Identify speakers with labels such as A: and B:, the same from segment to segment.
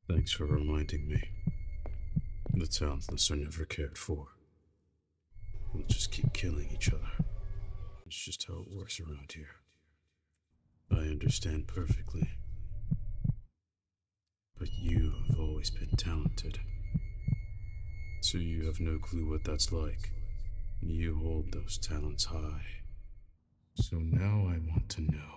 A: Thanks for reminding me. The talentless are never cared for. We'll just keep killing each other. It's just how it works around here. I understand perfectly. But you have always been talented. So you have no clue what that's like. You hold those talents high. So now I want to know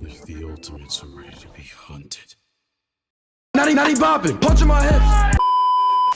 A: if the ultimates are ready to be hunted.
B: Natty bopping, punching my hips.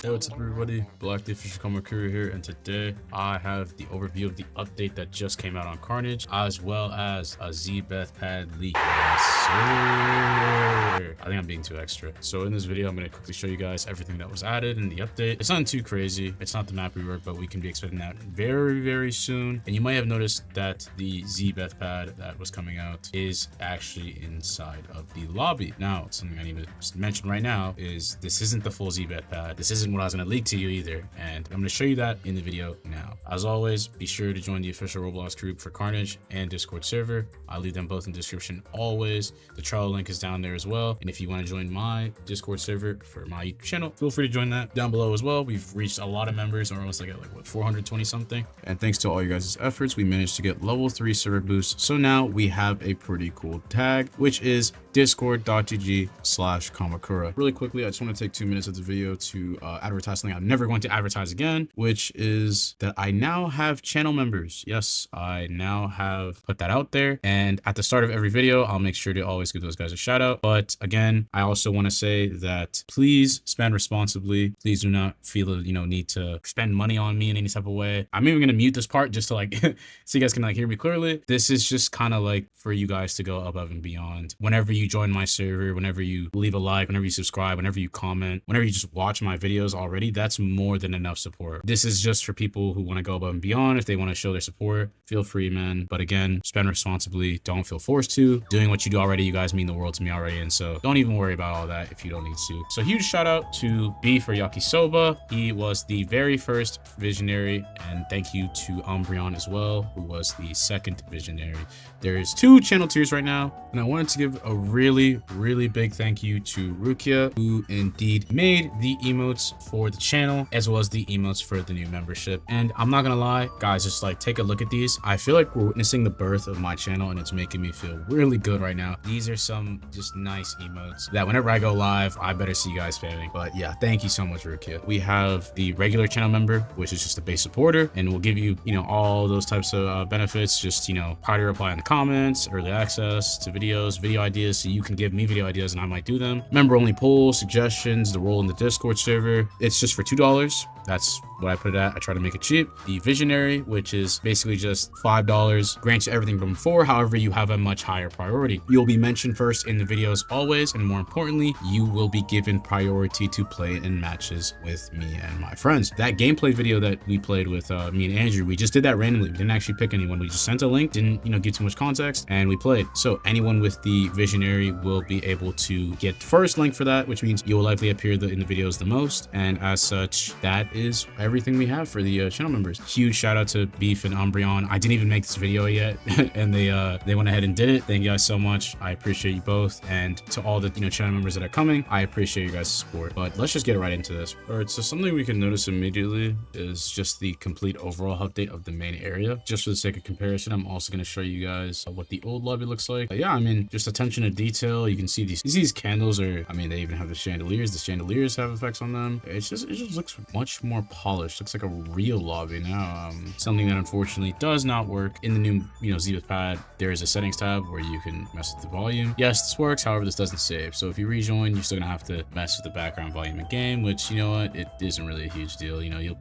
A: Hey, what's up everybody? Black the official KAMUKURA here, and today I have the overview of the update that just came out on Carnage, as well as a Xebeth Pad leak. Yes, sir. I think I'm being too extra. So in this video, I'm going to quickly show you guys everything that was added in the update. It's not too crazy. It's not the map rework, but we can be expecting that very, very soon. And you might have noticed that the Xebeth Pad that was coming out is actually inside of the lobby. Now, something I need to mention right now is this isn't the full Xebeth Pad. This isn't what I was going to leak to you either, and I'm going to show you that in the video now. As always, be sure to join the official Roblox group for Carnage and Discord server. I'll leave them both in the description always. The trial link is down there as well, and if you want to join my Discord server for my YouTube channel, feel free to join that down below as well. We've reached a lot of members. We're almost like at what, 420 something, and thanks to all you guys' efforts, we managed to get level 3 server boost. So now we have a pretty cool tag, which is discord.gg/KAMUKURA. Really quickly, I just want to take 2 minutes of the video to advertise something I'm never going to advertise again, which is that I now have channel members. Yes, I now have put that out there, and at the start of every video, I'll make sure to always give those guys a shout out. But again, I also want to say that please spend responsibly. Please do not feel the need to spend money on me in any type of way. I'm even gonna mute this part just to like so you guys can like hear me clearly. This is just kind of like for you guys to go above and beyond. Whenever you join my server, whenever you leave a like, whenever you subscribe, whenever you comment, whenever you just watch my videos already, that's more than enough support. This is just for people who want to go above and beyond. If they want to show their support, feel free, man. But again, spend responsibly. Don't feel forced to. Doing what you do already, you guys mean the world to me already, and so don't even worry about all that if you don't need to. So huge shout out to B for Yakisoba. He was the very first visionary, and thank you to Umbreon as well, who was the second visionary. There is 2 channel tiers right now, and I wanted to give a really big thank you to Rukia, who indeed made the emotes for the channel as well as the emotes for the new membership. And I'm not gonna lie, guys, just like take a look at these. I feel like we're witnessing the birth of my channel, and it's making me feel really good right now. These are some just nice emotes that whenever I go live, I better see you guys spamming. But yeah, thank you so much, Rukia. We have the regular channel member, which is just a base supporter, and we'll give you all those types of benefits, just priority reply in the comments, early access to videos, video ideas, so you can give me video ideas and I might do them. Member only polls, suggestions, the role in the Discord server. It's just for $2. That's what I put it at. I try to make it cheap. The visionary, which is basically just $5, grants you everything from 4. However, you have a much higher priority. You'll be mentioned first in the videos always, and more importantly, you will be given priority to play in matches with me and my friends. That gameplay video that we played with me and Andrew, we just did that randomly. We didn't actually pick anyone. We just sent a link, didn't give too much context, and we played. So anyone with the visionary will be able to get first link for that, which means you will likely appear in the videos the most, and as such, that is everything we have for the channel members. Huge shout out to Beef and Umbreon. I didn't even make this video yet and they went ahead and did it. Thank you guys so much. I appreciate you both, and to all the channel members that are coming, I appreciate you guys' support. But let's just get right into this. All right, so something we can notice immediately is just the complete overall update of the main area. Just for the sake of comparison, I'm also going to show you guys what the old lobby looks like. But yeah, I mean, just attention to detail. You can see these candles are, I mean, they even have the chandeliers. The chandeliers have effects on them. It just looks much more polished. Looks like a real lobby now. Something that unfortunately does not work in the new Xebeth Pad. There is a settings tab where you can mess with the volume. Yes, this works, however this doesn't save, so if you rejoin, you're still gonna have to mess with the background volume in game, which it isn't really a huge deal. You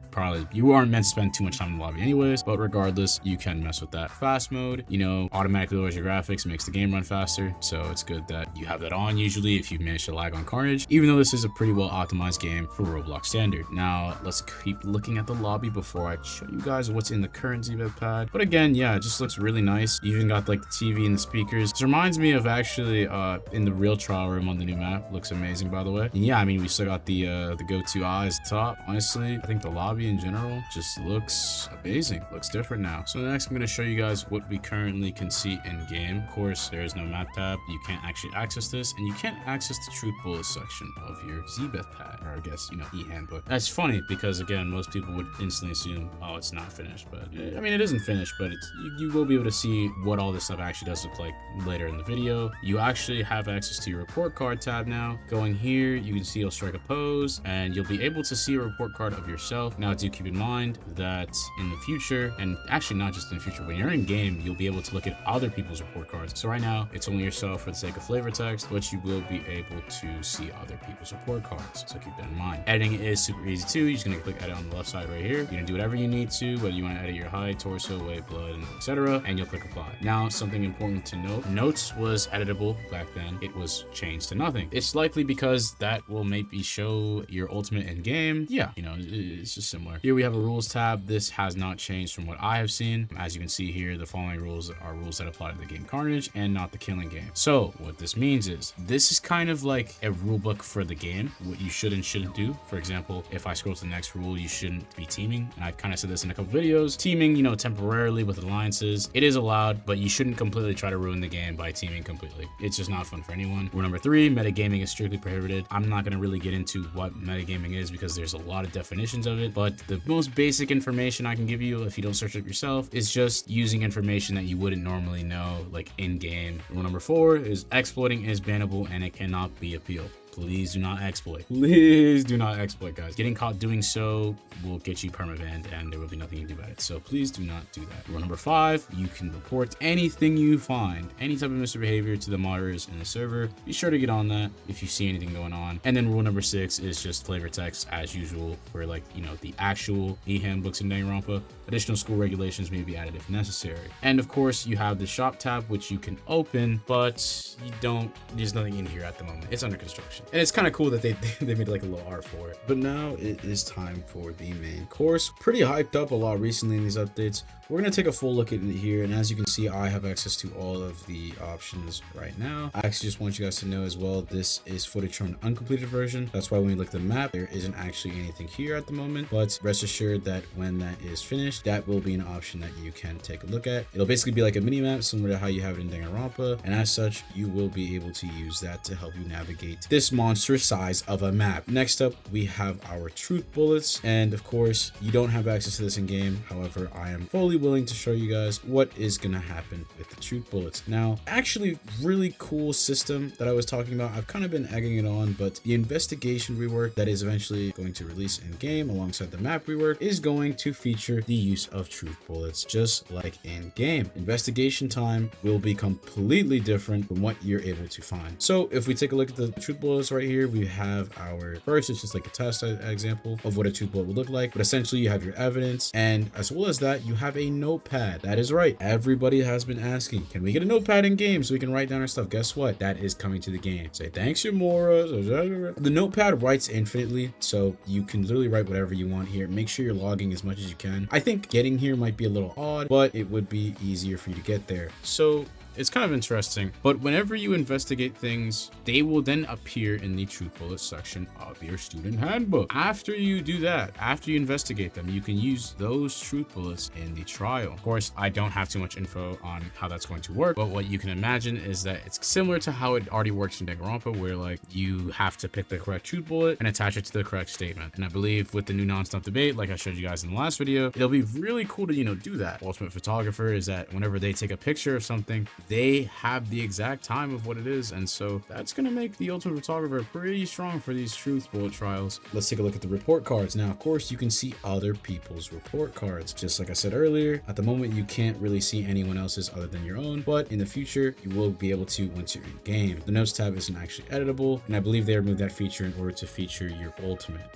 A: aren't meant to spend too much time in the lobby anyways, but regardless, you can mess with that. Fast mode automatically lowers your graphics, makes the game run faster, so it's good that you have that on usually if you manage to lag on Carnage, even though this is a pretty well optimized game for Roblox standard. Now let's keep looking at the lobby before I show you guys what's in the current Xebeth Pad. But again, yeah, it just looks really nice. You even got like the TV and the speakers. This reminds me of actually in the real trial room on the new map. Looks amazing, by the way. And yeah, I mean, we still got the go-to eyes top. Honestly, I think the lobby in general just looks amazing. Looks different now. So next, I'm going to show you guys what we currently can see in game. Of course, there is no map tab. You can't actually access this, and you can't access the truth bullet section of your Xebeth Pad, or I guess, you know, e-handbook. That's funny because again, most people would instantly assume, oh, it's not finished, but I mean, it isn't finished, but it's you will be able to see what all this stuff actually does look like later in the video. You actually have access to your report card tab now. Going here, you can see you'll strike a pose, and you'll be able to see a report card of yourself. Now, do keep in mind that in the future, and actually not just in the future, when you're in game, you'll be able to look at other people's report cards. So right now, it's only yourself for the sake of flavor text, but you will be able to see other people's report cards. So keep that in mind. Editing is super easy too. You're just gonna click edit on the left side right here. You're gonna do whatever you need to, whether you want to edit your height, torso, weight, blood, etc., and you'll click apply. Now, something important to note: notes was editable back then. It was changed to nothing. It's likely because that will maybe show your ultimate in game. Yeah, you know, it's just similar. Here we have a rules tab. This has not changed from what I have seen. As you can see here, the following rules are rules that apply to the game Carnage and not the killing game. So what this means is this is kind of like a rule book for the game, what you should and shouldn't do. For example, if I scroll to the next rule, you shouldn't be teaming. And I've kind of said this in a couple videos. Teaming, you know, temporarily with alliances, it is allowed, but you shouldn't completely try to ruin the game by teaming completely. It's just not fun for anyone. Rule number 3, metagaming is strictly prohibited. I'm not going to really get into what metagaming is because there's a lot of definitions of it, but the most basic information I can give you, if you don't search it yourself, is just using information that you wouldn't normally know, like in game. Rule number 4 is exploiting is bannable and it cannot be appealed. Please do not exploit. Please do not exploit, guys. Getting caught doing so will get you permabanned and there will be nothing you can do about it. So please do not do that. Rule number 5, you can report anything you find, any type of misbehavior to the moderators in the server. Be sure to get on that if you see anything going on. And then rule number 6 is just flavor text as usual for, like, you know, the actual e-handbooks in Danganronpa. Additional school regulations may be added if necessary. And of course, you have the shop tab, which you can open, but you don't, there's nothing in here at the moment. It's under construction. And it's kind of cool that they made like a little art for it. But now it is time for the main course. Pretty hyped up a lot recently in these updates. We're going to take a full look at it here. And as you can see, I have access to all of the options right now. I actually just want you guys to know as well, this is footage from an uncompleted version. That's why when we look at the map, there isn't actually anything here at the moment. But rest assured that when that is finished, that will be an option that you can take a look at. It'll basically be like a mini map similar to how you have it in Danganronpa. And as such, you will be able to use that to help you navigate this monstrous size of a map. Next up, we have our truth bullets. And of course, you don't have access to this in game. However, I am fully willing to show you guys what is going to happen with the truth bullets. Now, actually really cool system that I was talking about. I've kind of been egging it on, but the investigation rework that is eventually going to release in game alongside the map rework is going to feature the use of truth bullets, just like in game. Investigation time will be completely different from what you're able to find. So if we take a look at the truth bullets right here, we have our first, it's just like a test example of what a truth bullet would look like, but essentially you have your evidence, and as well as that, you have a notepad. That is right, everybody has been asking, can we get a notepad in game so we can write down our stuff? Guess what? That is coming to the game. Say thanks, Yemora. The notepad writes infinitely, so you can literally write whatever you want here. Make sure you're logging as much as you can. I think getting here might be a little odd, but it would be easier for you to get there. So it's kind of interesting, but whenever you investigate things, they will then appear in the truth bullet section of your student handbook. After you do that, after you investigate them, you can use those truth bullets in the trial. Of course, I don't have too much info on how that's going to work, but what you can imagine is that it's similar to how it already works in Danganronpa, where like you have to pick the correct truth bullet and attach it to the correct statement. And I believe with the new non-stop debate, like I showed you guys in the last video, it'll be really cool to, you know, do that. Ultimate Photographer is that whenever they take a picture of something, they have the exact time of what it is, and so that's going to make the Ultimate Photographer pretty strong for these truth bullet trials. Let's take a look at the report cards. Now, of course, you can see other people's report cards. Just like I said earlier, at the moment, you can't really see anyone else's other than your own, but in the future, you will be able to once you're in game. The notes tab isn't actually editable, and I believe they removed that feature in order to feature your ultimate.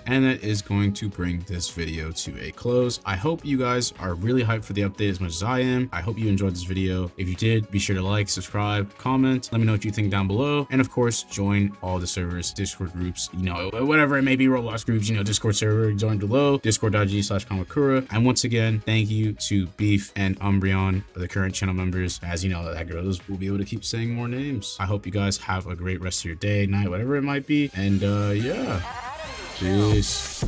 A: And that is going to bring this video to a close. I hope you guys are really hyped for the update as much as I am. I hope you enjoyed this video. If you did, be sure to like, subscribe, comment, let me know what you think down below. And of course, join all the servers, Discord groups, you know, whatever it may be, Roblox groups, you know, Discord server, join below, discord.gg/KAMUKURA. And once again, thank you to Beef and Umbreon, the current channel members. As you know, that grows, we'll be able to keep saying more names. I hope you guys have a great rest of your day, night, whatever it might be. And yeah, peace.